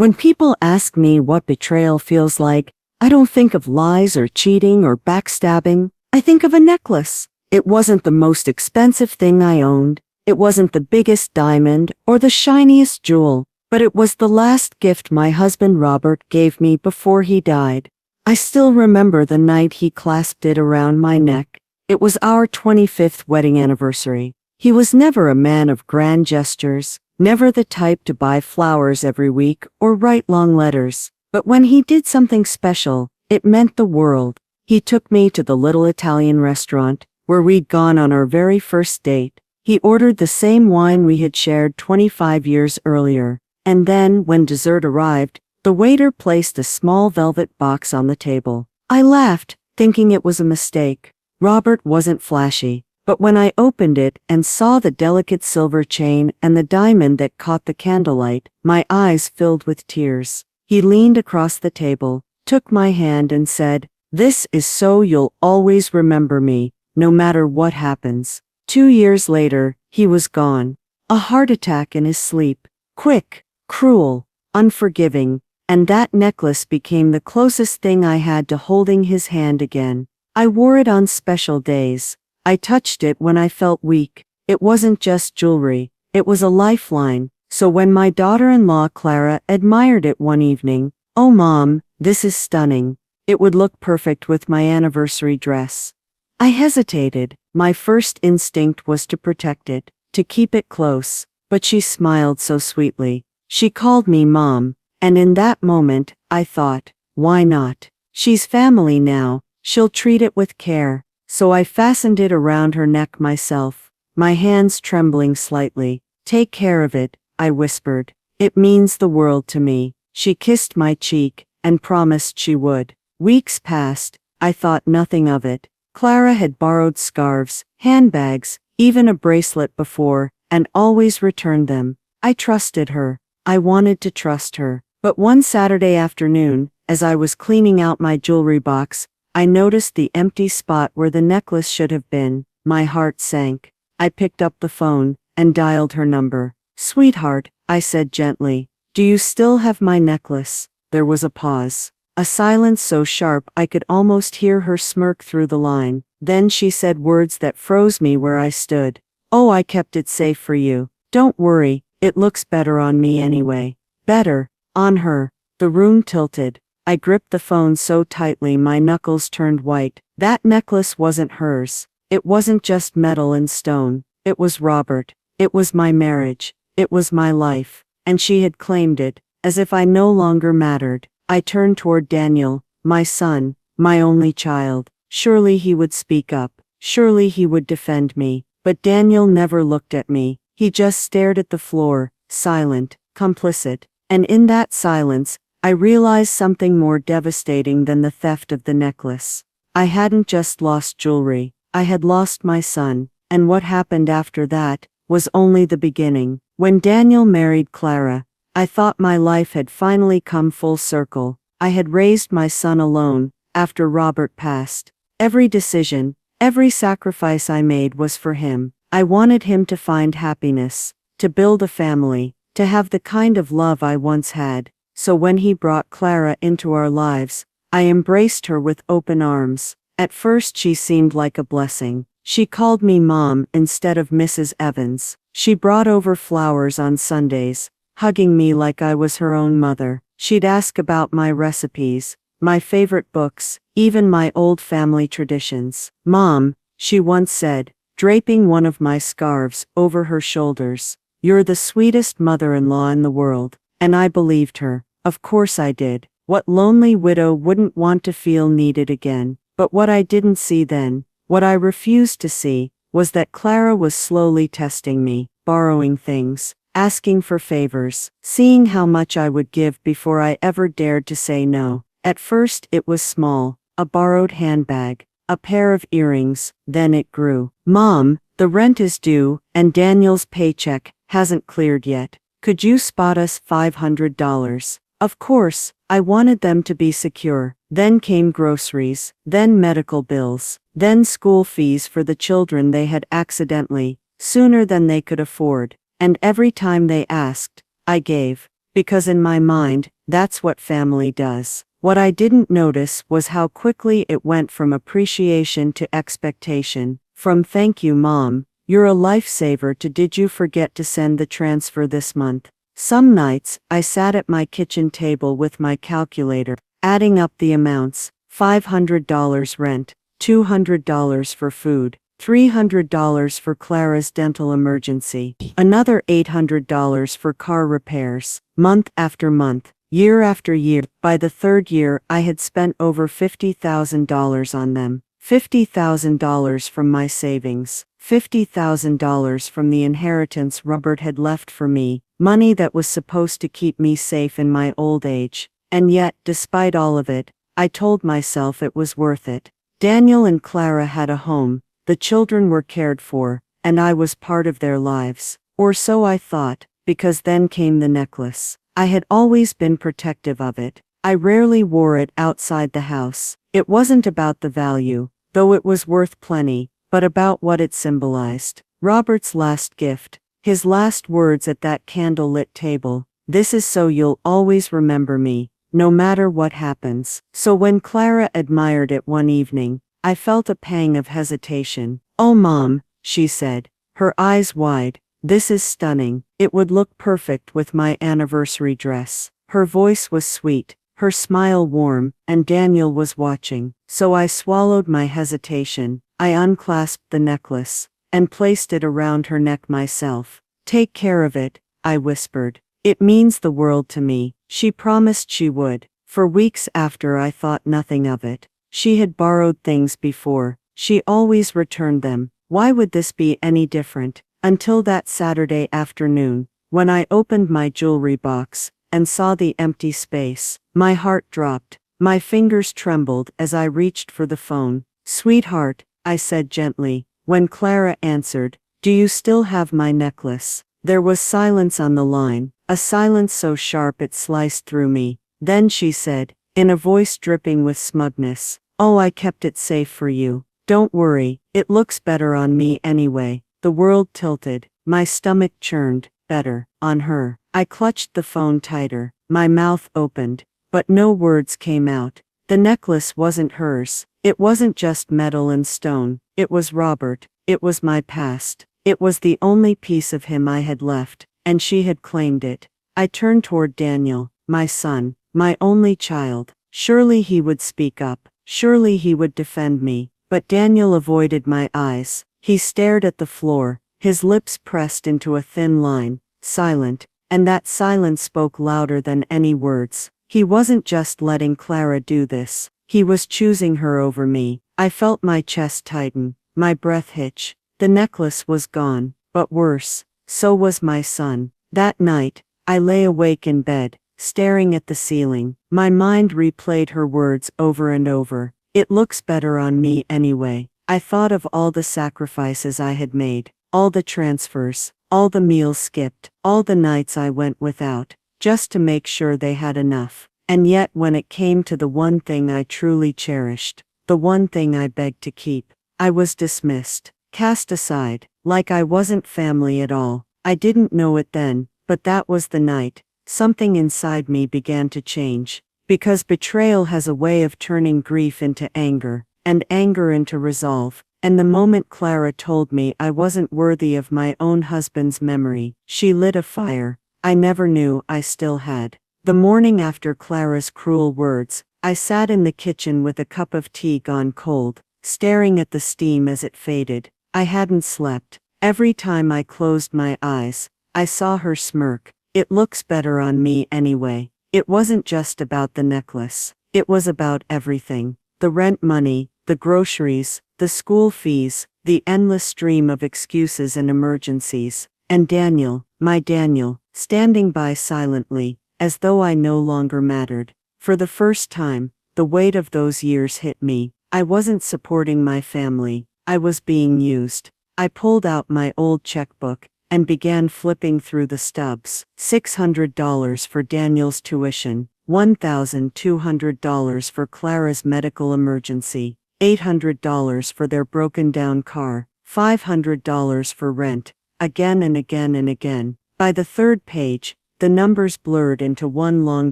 When people ask me what betrayal feels like, I don't think of lies or cheating or backstabbing. I think of a necklace. It wasn't the most expensive thing I owned. It wasn't the biggest diamond or the shiniest jewel, but it was the last gift my husband Robert gave me before he died. I still remember the night he clasped it around my neck. It was our 25th wedding anniversary. He was never a man of grand gestures, never the type to buy flowers every week or write long letters. But when he did something special, it meant the world. He took me to the little Italian restaurant, where we'd gone on our very first date. He ordered the same wine we had shared 25 years earlier. And then, when dessert arrived, the waiter placed a small velvet box on the table. I laughed, thinking it was a mistake. Robert wasn't flashy, but when I opened it and saw the delicate silver chain and the diamond that caught the candlelight, my eyes filled with tears. He leaned across the table, took my hand and said, "This is so you'll always remember me, no matter what happens." 2 years later, he was gone. A heart attack in his sleep. Quick, cruel, unforgiving, and that necklace became the closest thing I had to holding his hand again. I wore it on special days. I touched it when I felt weak. It wasn't just jewelry, it was a lifeline. So when my daughter-in-law Clara admired it one evening, "Oh Mom, this is stunning. It would look perfect with my anniversary dress." I hesitated. My first instinct was to protect it, to keep it close, but she smiled so sweetly. She called me Mom, and in that moment, I thought, why not? She's family now, she'll treat it with care. So I fastened it around her neck myself, my hands trembling slightly. "Take care of it," I whispered. "It means the world to me." She kissed my cheek, and promised she would. Weeks passed, I thought nothing of it. Clara had borrowed scarves, handbags, even a bracelet before, and always returned them. I trusted her. I wanted to trust her. But one Saturday afternoon, as I was cleaning out my jewelry box, I noticed the empty spot where the necklace should have been. My heart sank. I picked up the phone, and dialed her number. "Sweetheart," I said gently, "do you still have my necklace?" There was a pause. A silence so sharp I could almost hear her smirk through the line. Then she said words that froze me where I stood. "Oh, I kept it safe for you. Don't worry, it looks better on me anyway." Better, on her. The room tilted. I gripped the phone so tightly my knuckles turned white. That necklace wasn't hers. It wasn't just metal and stone. It was Robert. It was my marriage. It was my life. And she had claimed it, as if I no longer mattered. I turned toward Daniel, my son, my only child. Surely he would speak up. Surely he would defend me. But Daniel never looked at me. He just stared at the floor, silent, complicit. And in that silence, I realized something more devastating than the theft of the necklace. I hadn't just lost jewelry. I had lost my son. And what happened after that was only the beginning. When Daniel married Clara, I thought my life had finally come full circle. I had raised my son alone, after Robert passed. Every decision, every sacrifice I made was for him. I wanted him to find happiness, to build a family, to have the kind of love I once had. So when he brought Clara into our lives, I embraced her with open arms. At first she seemed like a blessing. She called me Mom instead of Mrs. Evans. She brought over flowers on Sundays, hugging me like I was her own mother. She'd ask about my recipes, my favorite books, even my old family traditions. "Mom," she once said, draping one of my scarves over her shoulders, "you're the sweetest mother-in-law in the world." And I believed her. Of course I did. What lonely widow wouldn't want to feel needed again? But what I didn't see then, what I refused to see, was that Clara was slowly testing me, borrowing things, asking for favors, seeing how much I would give before I ever dared to say no. At first it was small, a borrowed handbag, a pair of earrings, then it grew. "Mom, the rent is due, and Daniel's paycheck hasn't cleared yet. Could you spot us $500? Of course, I wanted them to be secure. Then came groceries, then medical bills, then school fees for the children they had accidentally, sooner than they could afford. And every time they asked, I gave. Because in my mind, that's what family does. What I didn't notice was how quickly it went from appreciation to expectation, from "thank you, Mom, you're a lifesaver" to "did you forget to send the transfer this month?" Some nights, I sat at my kitchen table with my calculator, adding up the amounts: $500 rent, $200 for food, $300 for Clara's dental emergency, another $800 for car repairs. Month after month, year after year, by the third year I had spent over $50,000 on them. $50,000 from my savings, $50,000 from the inheritance Robert had left for me, money that was supposed to keep me safe in my old age. And yet, despite all of it, I told myself it was worth it. Daniel and Clara had a home, the children were cared for, and I was part of their lives. Or so I thought, because then came the necklace. I had always been protective of it. I rarely wore it outside the house. It wasn't about the value, though it was worth plenty, but about what it symbolized. Robert's last gift, his last words at that candle-lit table: "This is so you'll always remember me, no matter what happens." So when Clara admired it one evening, I felt a pang of hesitation. "Oh, Mom," she said, her eyes wide, "this is stunning. It would look perfect with my anniversary dress." Her voice was sweet, her smile warm, and Daniel was watching. So I swallowed my hesitation. I unclasped the necklace and placed it around her neck myself. "Take care of it," I whispered. "It means the world to me." She promised she would. For weeks after I thought nothing of it. She had borrowed things before. She always returned them. Why would this be any different? Until that Saturday afternoon, when I opened my jewelry box and saw the empty space. My heart dropped. My fingers trembled as I reached for the phone. "Sweetheart," I said gently, when Clara answered, "do you still have my necklace?" There was silence on the line, a silence so sharp it sliced through me. Then she said, in a voice dripping with smugness, "Oh, I kept it safe for you. Don't worry, it looks better on me anyway." The world tilted, my stomach churned. Better, on her. I clutched the phone tighter, my mouth opened, but no words came out. The necklace wasn't hers. It wasn't just metal and stone. It was Robert. It was my past. It was the only piece of him I had left, and she had claimed it. I turned toward Daniel, my son, my only child. Surely he would speak up. Surely he would defend me. But Daniel avoided my eyes. He stared at the floor, his lips pressed into a thin line, silent, and that silence spoke louder than any words. He wasn't just letting Clara do this. He was choosing her over me. I felt my chest tighten, my breath hitch. The necklace was gone, but worse, so was my son. That night, I lay awake in bed, staring at the ceiling. My mind replayed her words over and over. "It looks better on me anyway." I thought of all the sacrifices I had made, all the transfers, all the meals skipped, all the nights I went without, just to make sure they had enough. And yet when it came to the one thing I truly cherished, the one thing I begged to keep, I was dismissed, cast aside, like I wasn't family at all. I didn't know it then, but that was the night. Something inside me began to change. Because betrayal has a way of turning grief into anger, and anger into resolve. And the moment Clara told me I wasn't worthy of my own husband's memory, she lit a fire I never knew I still had. The morning after Clara's cruel words, I sat in the kitchen with a cup of tea gone cold, staring at the steam as it faded. I hadn't slept. Every time I closed my eyes, I saw her smirk. "It looks better on me anyway." It wasn't just about the necklace. It was about everything. The rent money, the groceries, the school fees, the endless stream of excuses and emergencies. And Daniel, my Daniel, standing by silently, as though I no longer mattered. For the first time, the weight of those years hit me. I wasn't supporting my family. I was being used. I pulled out my old checkbook and began flipping through the stubs. $600 for Daniel's tuition, $1,200 for Clara's medical emergency, $800 for their broken-down car, $500 for rent, again and again and again. By the third page, The numbers blurred into one long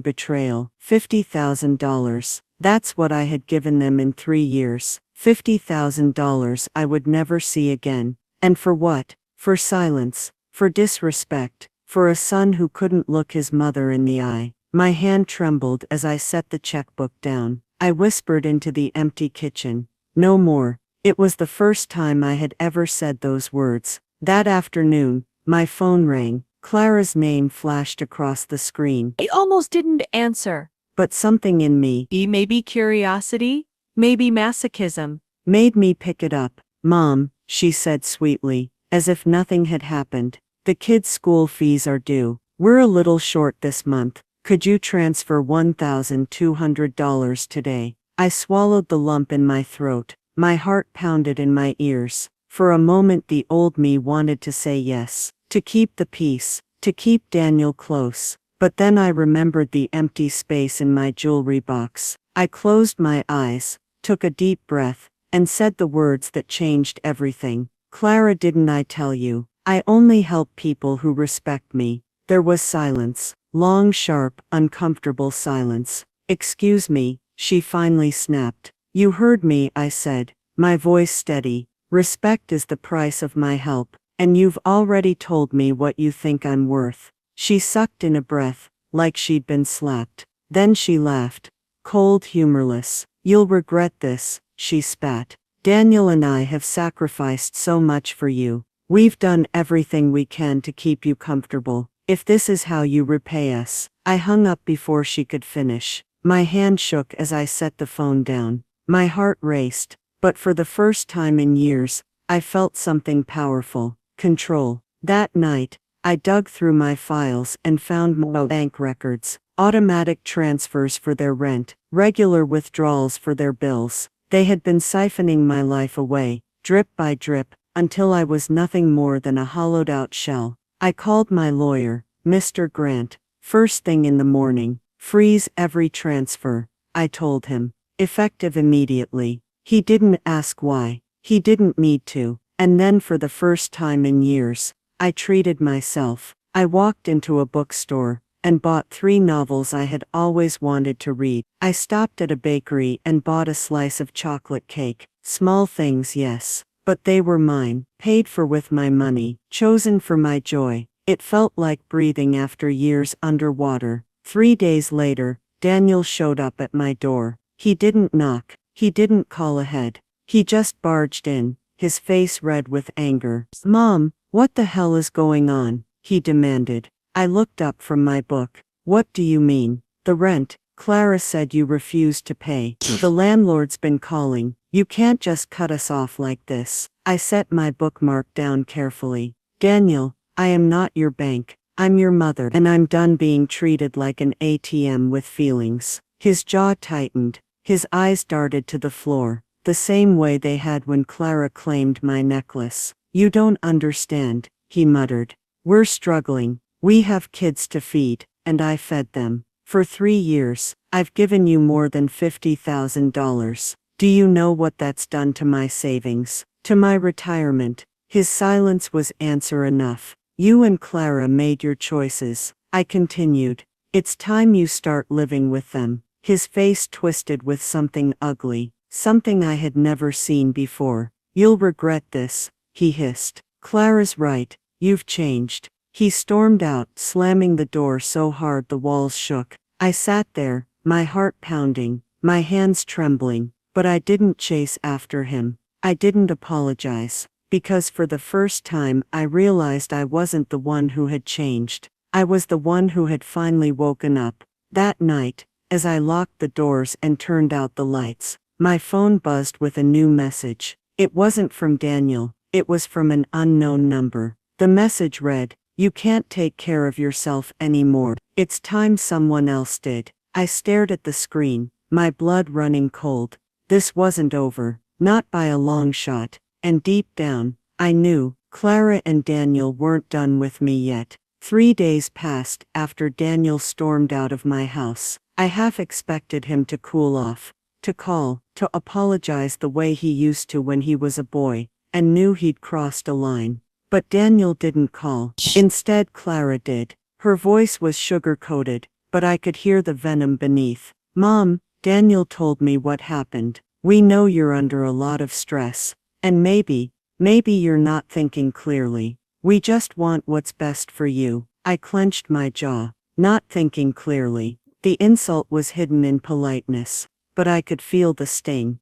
betrayal. $50,000. That's what I had given them in 3 years. $50,000 I would never see again. And for what? For silence, for disrespect, for a son who couldn't look his mother in the eye. My hand trembled as I set the checkbook down. I whispered into the empty kitchen. No more. It was the first time I had ever said those words. That afternoon, my phone rang. Clara's name flashed across the screen. I almost didn't answer. But something in me, Maybe curiosity, maybe masochism. made me pick it up. Mom, she said sweetly, as if nothing had happened. The kids' school fees are due. We're a little short this month. Could you transfer $1,200 today? I swallowed the lump in my throat. My heart pounded in my ears. For a moment the old me wanted to say yes, to keep the peace, to keep Daniel close. But then I remembered the empty space in my jewelry box. I closed my eyes, took a deep breath, and said the words that changed everything. Clara, didn't I tell you? I only help people who respect me. There was silence. Long, sharp, uncomfortable silence. Excuse me, she finally snapped. You heard me, I said, my voice steady. Respect is the price of my help, and you've already told me what you think I'm worth. She sucked in a breath, like she'd been slapped. Then she laughed. Cold, humorless. You'll regret this, she spat. Daniel and I have sacrificed so much for you. We've done everything we can to keep you comfortable. If this is how you repay us. I hung up before she could finish. My hand shook as I set the phone down. My heart raced, but for the first time in years, I felt something powerful. Control. That night, I dug through my files and found more bank records, automatic transfers for their rent, regular withdrawals for their bills. They had been siphoning my life away, drip by drip, until I was nothing more than a hollowed-out shell. I called my lawyer, Mr. Grant, first thing in the morning. Freeze every transfer, I told him, effective immediately. He didn't ask why. He didn't need to. And then for the first time in years, I treated myself. I walked into a bookstore and bought 3 novels I had always wanted to read. I stopped at a bakery and bought a slice of chocolate cake. Small things, yes, but they were mine, paid for with my money, chosen for my joy. It felt like breathing after years underwater. 3 days later, Daniel showed up at my door. He didn't knock. He didn't call ahead. He just barged in, his face red with anger. Mom, what the hell is going on? He demanded. I looked up from my book. What do you mean? The rent. Clara said you refused to pay. The landlord's been calling. You can't just cut us off like this. I set my bookmark down carefully. Daniel, I am not your bank. I'm your mother, and I'm done being treated like an ATM with feelings. His jaw tightened. His eyes darted to the floor, the same way they had when Clara claimed my necklace. You don't understand, he muttered. We're struggling. We have kids to feed, and I fed them. For 3 years, I've given you more than $50,000. Do you know what that's done to my savings, to my retirement? His silence was answer enough. You and Clara made your choices, I continued. It's time you start living with them. His face twisted with something ugly, something I had never seen before. You'll regret this, he hissed. Clara's right, you've changed. He stormed out, slamming the door so hard the walls shook. I sat there, my heart pounding, my hands trembling, but I didn't chase after him. I didn't apologize, because for the first time I realized I wasn't the one who had changed. I was the one who had finally woken up. That night, as I locked the doors and turned out the lights, my phone buzzed with a new message. It wasn't from Daniel, it was from an unknown number. The message read, "You can't take care of yourself anymore. It's time someone else did." I stared at the screen, my blood running cold. This wasn't over, not by a long shot, and deep down, I knew, Clara and Daniel weren't done with me yet. 3 days passed after Daniel stormed out of my house. I half expected him to cool off, to call, to apologize the way he used to when he was a boy, and knew he'd crossed a line. But Daniel didn't call. Instead, Clara did. Her voice was sugar-coated, but I could hear the venom beneath. Mom, Daniel told me what happened. We know you're under a lot of stress. And maybe you're not thinking clearly. We just want what's best for you. I clenched my jaw, not thinking clearly. The insult was hidden in politeness, but I could feel the sting.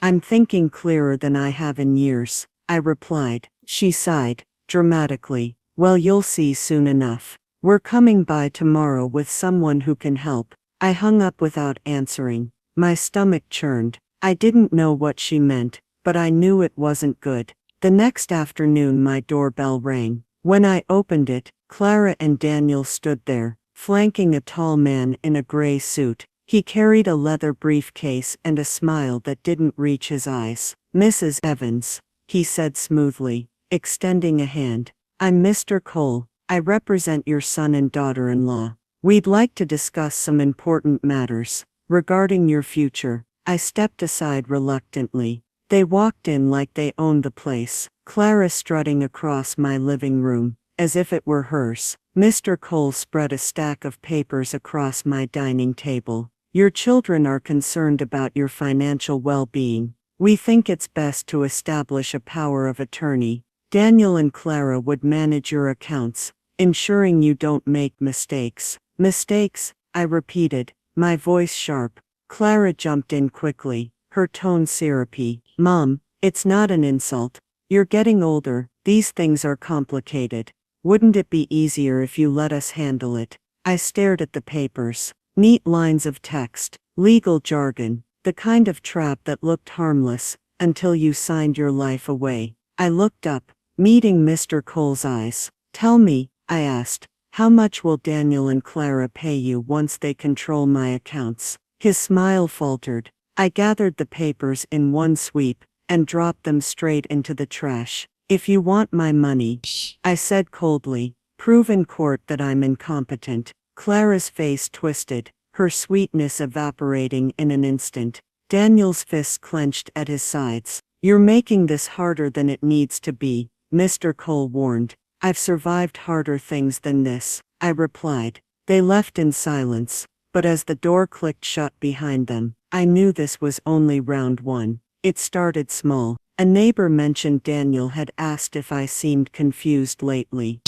I'm thinking clearer than I have in years, I replied. She sighed, dramatically. Well, you'll see soon enough. We're coming by tomorrow with someone who can help. I hung up without answering. My stomach churned. I didn't know what she meant, but I knew it wasn't good. The next afternoon my doorbell rang. When I opened it, Clara and Daniel stood there, flanking a tall man in a gray suit. He carried a leather briefcase and a smile that didn't reach his eyes. Mrs. Evans, he said smoothly, extending a hand. I'm Mr. Cole. I represent your son and daughter-in-law. We'd like to discuss some important matters regarding your future. I stepped aside reluctantly. They walked in like they owned the place, Clara strutting across my living room, as if it were hers. Mr. Cole spread a stack of papers across my dining table. Your children are concerned about your financial well-being. We think it's best to establish a power of attorney. Daniel and Clara would manage your accounts, ensuring you don't make mistakes. Mistakes, I repeated, my voice sharp. Clara jumped in quickly, her tone syrupy. Mom, it's not an insult. You're getting older, these things are complicated. Wouldn't it be easier if you let us handle it? I stared at the papers. Neat lines of text, legal jargon, the kind of trap that looked harmless, until you signed your life away. I looked up, meeting Mr. Cole's eyes. Tell me, I asked, how much will Daniel and Clara pay you once they control my accounts? His smile faltered. I gathered the papers in one sweep, and dropped them straight into the trash. If you want my money, I said coldly, prove in court that I'm incompetent. Clara's face twisted, her sweetness evaporating in an instant. Daniel's fists clenched at his sides. You're making this harder than it needs to be, Mr. Cole warned. I've survived harder things than this, I replied. They left in silence, but as the door clicked shut behind them, I knew this was only round one. It started small. A neighbor mentioned Daniel had asked if I seemed confused lately.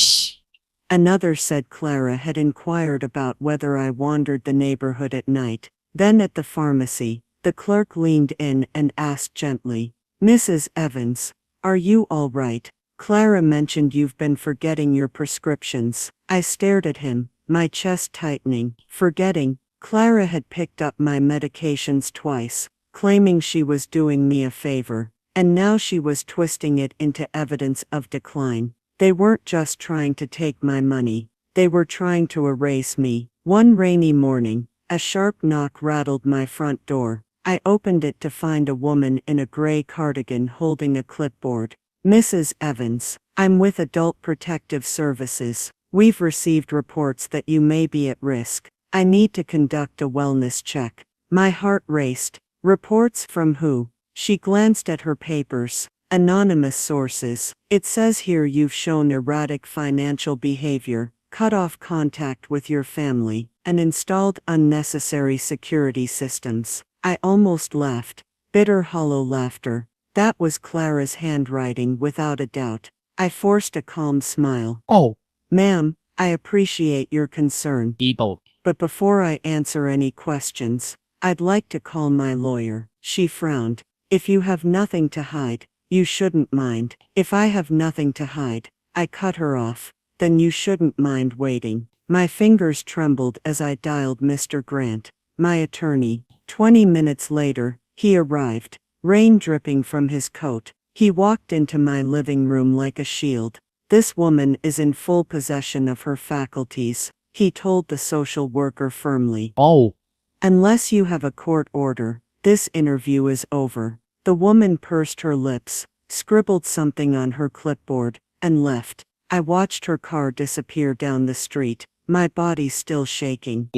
Another said Clara had inquired about whether I wandered the neighborhood at night. Then at the pharmacy, the clerk leaned in and asked gently, Mrs. Evans, are you all right? Clara mentioned you've been forgetting your prescriptions. I stared at him, my chest tightening. Forgetting? Clara had picked up my medications twice, claiming she was doing me a favor, and now she was twisting it into evidence of decline. They weren't just trying to take my money, they were trying to erase me. One rainy morning, a sharp knock rattled my front door. I opened it to find a woman in a gray cardigan holding a clipboard. Mrs. Evans, I'm with Adult Protective Services. We've received reports that you may be at risk. I need to conduct a wellness check. My heart raced. Reports from who? She glanced at her papers. Anonymous sources. It says here you've shown erratic financial behavior, cut off contact with your family, and installed unnecessary security systems. I almost laughed. Bitter, hollow laughter. That was Clara's handwriting without a doubt. I forced a calm smile. Oh, Ma'am, I appreciate your concern, evil. but before I answer any questions, I'd like to call my lawyer. She frowned. If you have nothing to hide, you shouldn't mind. If I have nothing to hide, I cut her off, then you shouldn't mind waiting. My fingers trembled as I dialed Mr. Grant, my attorney. 20 minutes later, he arrived, rain dripping from his coat. He walked into my living room like a shield. This woman is in full possession of her faculties, he told the social worker firmly. Oh, Unless you have a court order, this interview is over. The woman pursed her lips, scribbled something on her clipboard, and left. I watched her car disappear down the street, my body still shaking.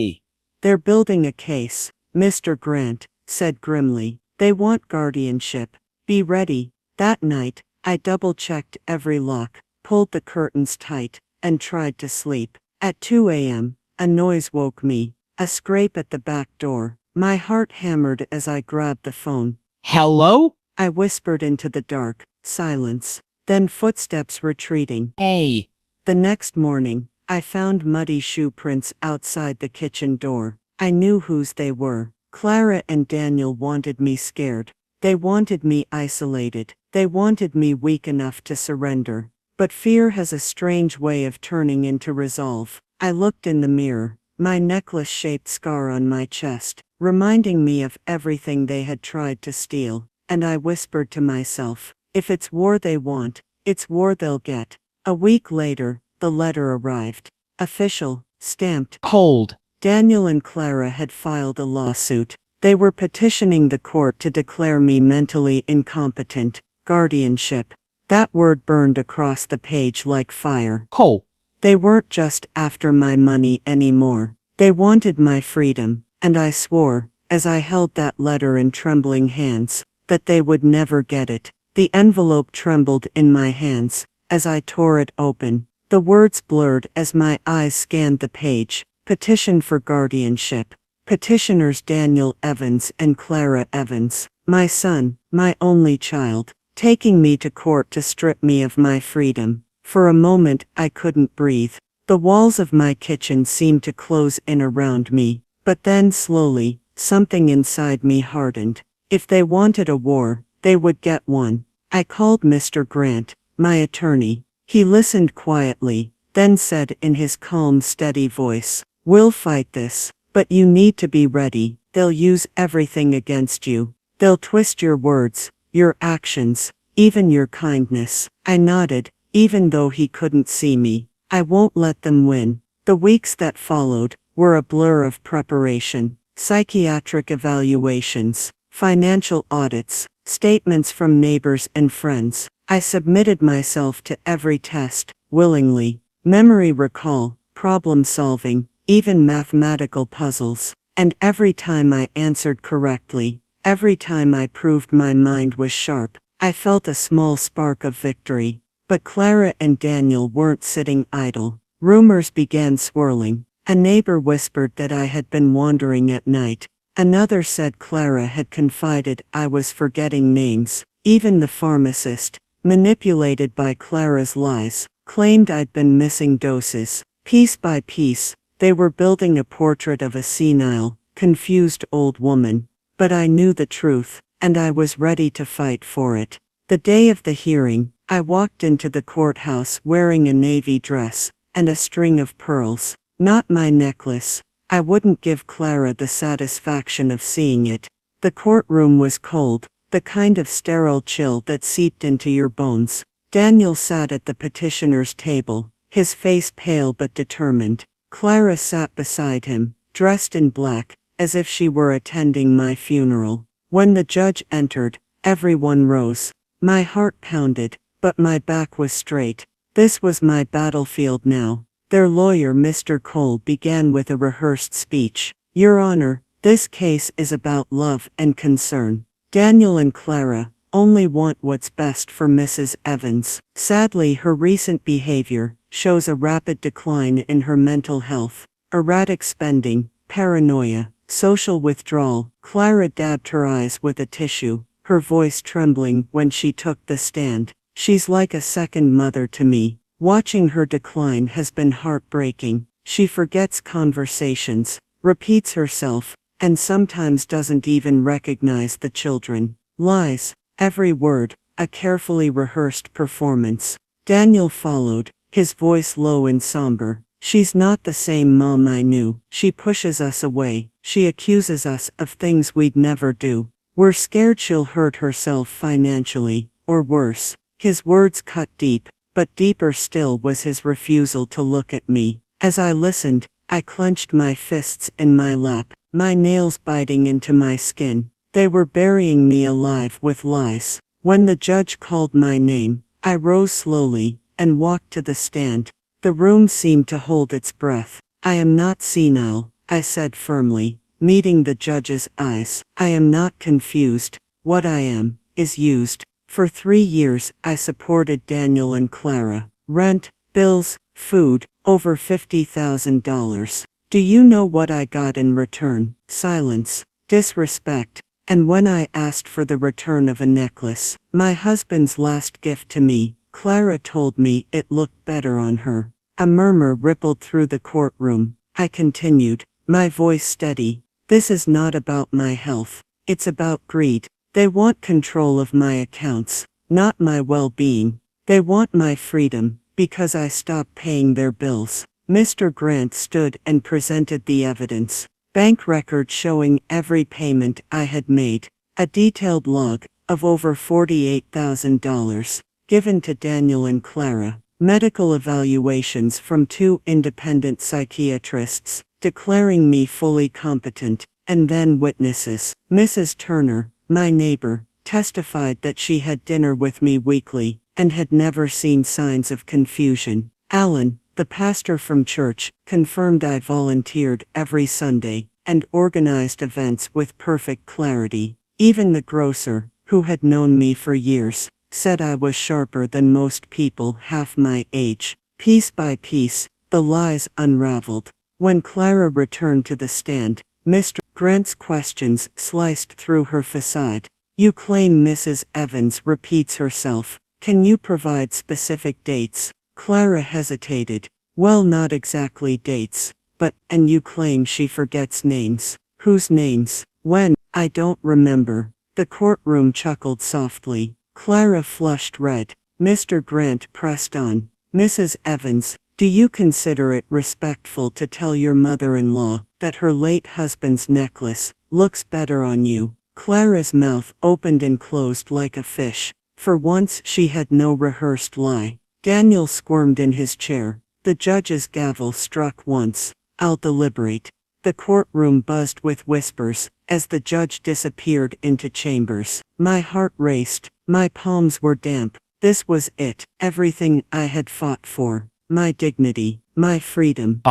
They're building a case, Mr. Grant said grimly. They want guardianship. Be ready. That night, I double-checked every lock, pulled the curtains tight, and tried to sleep. At 2 a.m., a noise woke me, a scrape at the back door. My heart hammered as I grabbed the phone. Hello? I whispered into the dark. Silence. Then footsteps retreating. Hey. The next morning, I found muddy shoe prints outside the kitchen door. I knew whose they were. Clara and Daniel wanted me scared. They wanted me isolated. They wanted me weak enough to surrender. But fear has a strange way of turning into resolve. I looked in the mirror, my necklace-shaped scar on my chest, reminding me of everything they had tried to steal, and I whispered to myself, if it's war they want, it's war they'll get. A week later, the letter arrived. Official, stamped. Cold. Daniel and Clara had filed a lawsuit. They were petitioning the court to declare me mentally incompetent. Guardianship. That word burned across the page like fire. Cold. They weren't just after my money anymore. They wanted my freedom, and I swore, as I held that letter in trembling hands, that they would never get it. The envelope trembled in my hands as I tore it open. The words blurred as my eyes scanned the page. Petition for guardianship. Petitioners Daniel Evans and Clara Evans, my son, my only child, taking me to court to strip me of my freedom. For a moment I couldn't breathe. The walls of my kitchen seemed to close in around me, but then slowly, something inside me hardened. If they wanted a war, they would get one. I called Mr. Grant, my attorney. He listened quietly, then said in his calm, steady voice, "We'll fight this, but you need to be ready. They'll use everything against you. They'll twist your words, your actions, even your kindness." I nodded, even though he couldn't see me. I won't let them win. The weeks that followed were a blur of preparation, psychiatric evaluations, financial audits, statements from neighbors and friends. I submitted myself to every test, willingly. Memory recall, problem solving, even mathematical puzzles. And every time I answered correctly, every time I proved my mind was sharp, I felt a small spark of victory. But Clara and Daniel weren't sitting idle. Rumors began swirling. A neighbor whispered that I had been wandering at night. Another said Clara had confided I was forgetting names. Even the pharmacist, manipulated by Clara's lies, claimed I'd been missing doses. Piece by piece, they were building a portrait of a senile, confused old woman. But I knew the truth, and I was ready to fight for it. The day of the hearing, I walked into the courthouse wearing a navy dress and a string of pearls. Not my necklace. I wouldn't give Clara the satisfaction of seeing it. The courtroom was cold, the kind of sterile chill that seeped into your bones. Daniel sat at the petitioner's table, his face pale but determined. Clara sat beside him, dressed in black, as if she were attending my funeral. When the judge entered, everyone rose. My heart pounded, but my back was straight. This was my battlefield now. Their lawyer, Mr. Cole, began with a rehearsed speech. "Your Honor, this case is about love and concern. Daniel and Clara only want what's best for Mrs. Evans. Sadly, her recent behavior shows a rapid decline in her mental health. Erratic spending, paranoia, social withdrawal." Clara dabbed her eyes with a tissue, her voice trembling when she took the stand. "She's like a second mother to me. Watching her decline has been heartbreaking. She forgets conversations, repeats herself, and sometimes doesn't even recognize the children. Lies, every word, a carefully rehearsed performance." Daniel followed, his voice low and somber. "She's not the same mom I knew. She pushes us away. She accuses us of things we'd never do. We're scared she'll hurt herself financially, or worse." His words cut deep. But deeper still was his refusal to look at me. As I listened, I clenched my fists in my lap, my nails biting into my skin. They were burying me alive with lies. When the judge called my name, I rose slowly and walked to the stand. The room seemed to hold its breath. "I am not senile," I said firmly, meeting the judge's eyes. "I am not confused. What I am, is used." For 3 years, I supported Daniel and Clara. Rent, bills, food, Over $50,000. Do you know what I got in return? Silence. Disrespect. And when I asked for the return of a necklace, my husband's last gift to me, Clara told me it looked better on her. A murmur rippled through the courtroom. I continued, my voice steady. This is not about my health. It's about greed. They want control of my accounts, not my well-being. They want my freedom, because I stopped paying their bills. Mr. Grant stood and presented the evidence. Bank records showing every payment I had made. A detailed log of over $48,000 given to Daniel and Clara. Medical evaluations from 2 independent psychiatrists declaring me fully competent. And then witnesses. Mrs. Turner, my neighbor, testified that she had dinner with me weekly and had never seen signs of confusion. Alan, the pastor from church, confirmed I volunteered every Sunday and organized events with perfect clarity. Even the grocer, who had known me for years, said I was sharper than most people half my age. Piece by piece, the lies unraveled. When Clara returned to the stand, Mr. Grant's questions sliced through her facade. You claim Mrs. Evans repeats herself. Can you provide specific dates? Clara hesitated. Well, not exactly dates, but, and you claim she forgets names. Whose names? When? I don't remember. The courtroom chuckled softly. Clara flushed red. Mr. Grant pressed on. Mrs. Evans, do you consider it respectful to tell your mother-in-law that her late husband's necklace looks better on you? Clara's mouth opened and closed like a fish. For once she had no rehearsed lie. Daniel squirmed in his chair. The judge's gavel struck once. I'll deliberate. The courtroom buzzed with whispers as the judge disappeared into chambers. My heart raced. My palms were damp. This was it. Everything I had fought for. My dignity. My freedom.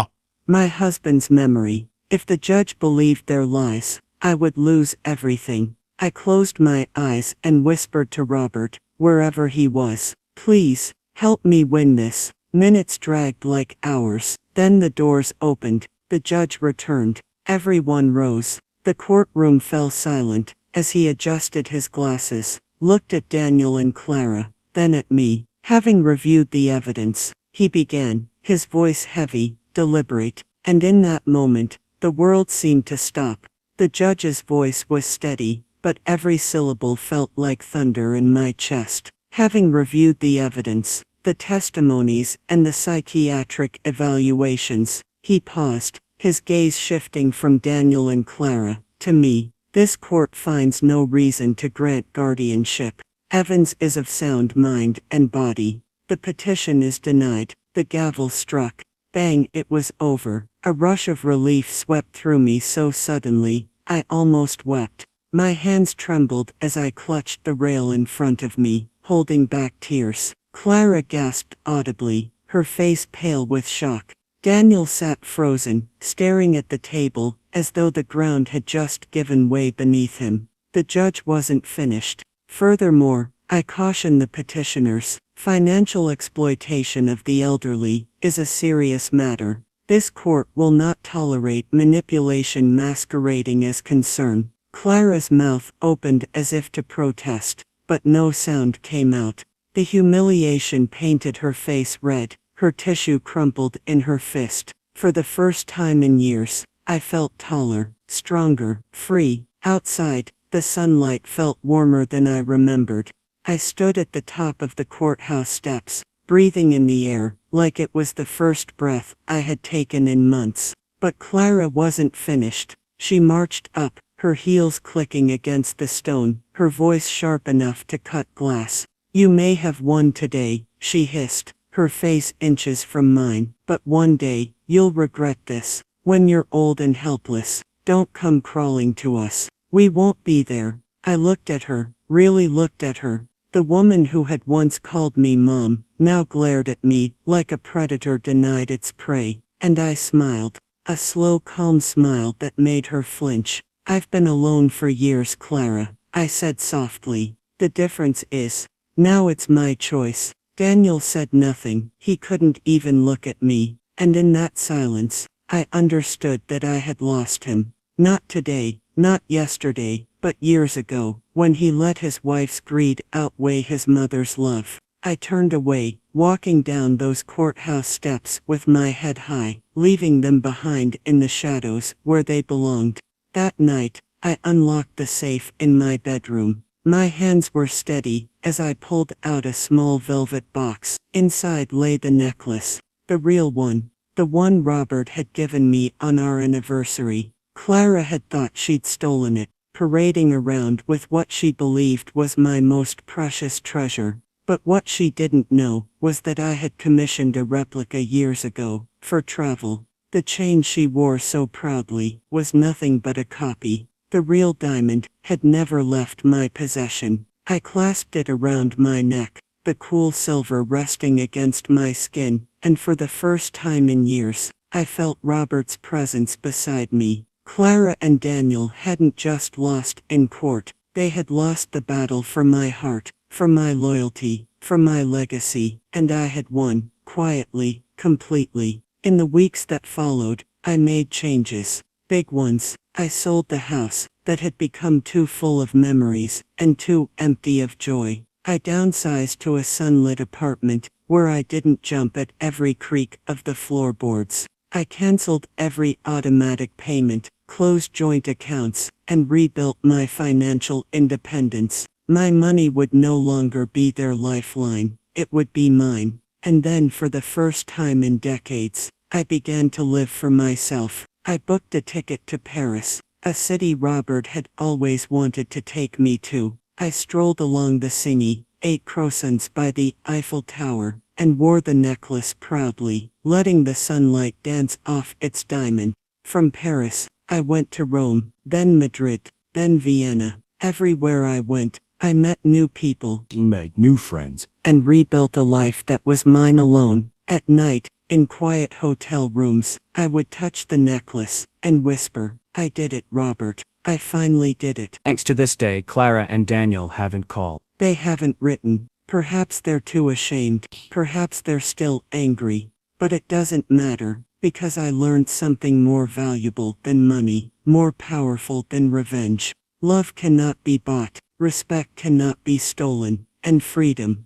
My husband's memory. If the judge believed their lies, I would lose everything. I closed my eyes and whispered to Robert, wherever he was, please, help me win this. Minutes dragged like hours. Then the doors opened. The judge returned. Everyone rose. The courtroom fell silent as he adjusted his glasses, looked at Daniel and Clara, then at me. Having reviewed the evidence, he began, his voice heavy, deliberate, and in that moment, the world seemed to stop. The judge's voice was steady, but every syllable felt like thunder in my chest. Having reviewed the evidence, the testimonies, and the psychiatric evaluations, he paused, his gaze shifting from Daniel and Clara to me. This court finds no reason to grant guardianship. Evans is of sound mind and body. The petition is denied. The gavel struck. Bang, it was over. A rush of relief swept through me so suddenly, I almost wept. My hands trembled as I clutched the rail in front of me, holding back tears. Clara gasped audibly, her face pale with shock. Daniel sat frozen, staring at the table, as though the ground had just given way beneath him. The judge wasn't finished. Furthermore, I caution the petitioners, financial exploitation of the elderly is a serious matter. This court will not tolerate manipulation masquerading as concern. Clara's mouth opened as if to protest, but no sound came out. The humiliation painted her face red, her tissue crumpled in her fist. For the first time in years, I felt taller, stronger, free. Outside, the sunlight felt warmer than I remembered. I stood at the top of the courthouse steps, breathing in the air, like it was the first breath I had taken in months. But Clara wasn't finished. She marched up, her heels clicking against the stone, her voice sharp enough to cut glass. You may have won today, she hissed, her face inches from mine, but one day, you'll regret this. When you're old and helpless, don't come crawling to us. We won't be there. I looked at her, really looked at her. The woman who had once called me mom, now glared at me like a predator denied its prey, and I smiled. A slow, calm smile that made her flinch. I've been alone for years, Clara, I said softly. The difference is, now it's my choice. Daniel said nothing. He couldn't even look at me. And in that silence, I understood that I had lost him. Not today, not yesterday, but years ago, when he let his wife's greed outweigh his mother's love. I turned away, walking down those courthouse steps with my head high, leaving them behind in the shadows where they belonged. That night, I unlocked the safe in my bedroom. My hands were steady as I pulled out a small velvet box. Inside lay the necklace, the real one, the one Robert had given me on our anniversary. Clara had thought she'd stolen it, parading around with what she believed was my most precious treasure. But what she didn't know was that I had commissioned a replica years ago, for travel. The chain she wore so proudly was nothing but a copy. The real diamond had never left my possession. I clasped it around my neck, the cool silver resting against my skin, and for the first time in years, I felt Robert's presence beside me. Clara and Daniel hadn't just lost in court, they had lost the battle for my heart, for my loyalty, for my legacy, and I had won, quietly, completely. In the weeks that followed, I made changes, big ones. I sold the house that had become too full of memories and too empty of joy. I downsized to a sunlit apartment where I didn't jump at every creak of the floorboards. I canceled every automatic payment, closed joint accounts, and rebuilt my financial independence. My money would no longer be their lifeline, it would be mine. And then for the first time in decades, I began to live for myself. I booked a ticket to Paris, a city Robert had always wanted to take me to. I strolled along the Seine, ate croissants by the Eiffel Tower, and wore the necklace proudly, letting the sunlight dance off its diamond. From Paris, I went to Rome, then Madrid, then Vienna. Everywhere I went, I met new people, made new friends, and rebuilt a life that was mine alone. At night, in quiet hotel rooms, I would touch the necklace and whisper, "I did it, Robert. I finally did it." Thanks to this day, Clara and Daniel haven't called. They haven't written. Perhaps they're too ashamed. Perhaps they're still angry. But it doesn't matter, because I learned something more valuable than money, more powerful than revenge. Love cannot be bought, respect cannot be stolen, and freedom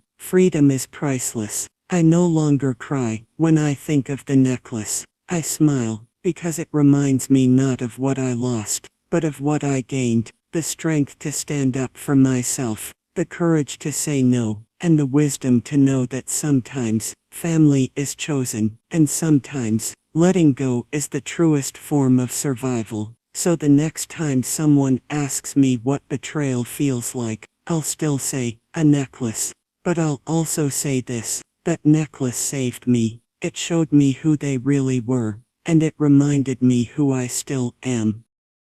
is priceless. I no longer cry when I think of the necklace. I smile, because it reminds me not of what I lost, but of what I gained, the strength to stand up for myself, the courage to say no, and the wisdom to know that sometimes family is chosen, and sometimes letting go is the truest form of survival. So the next time someone asks me what betrayal feels like, I'll still say, a necklace. But I'll also say this, that necklace saved me. It showed me who they really were, and it reminded me who I still am.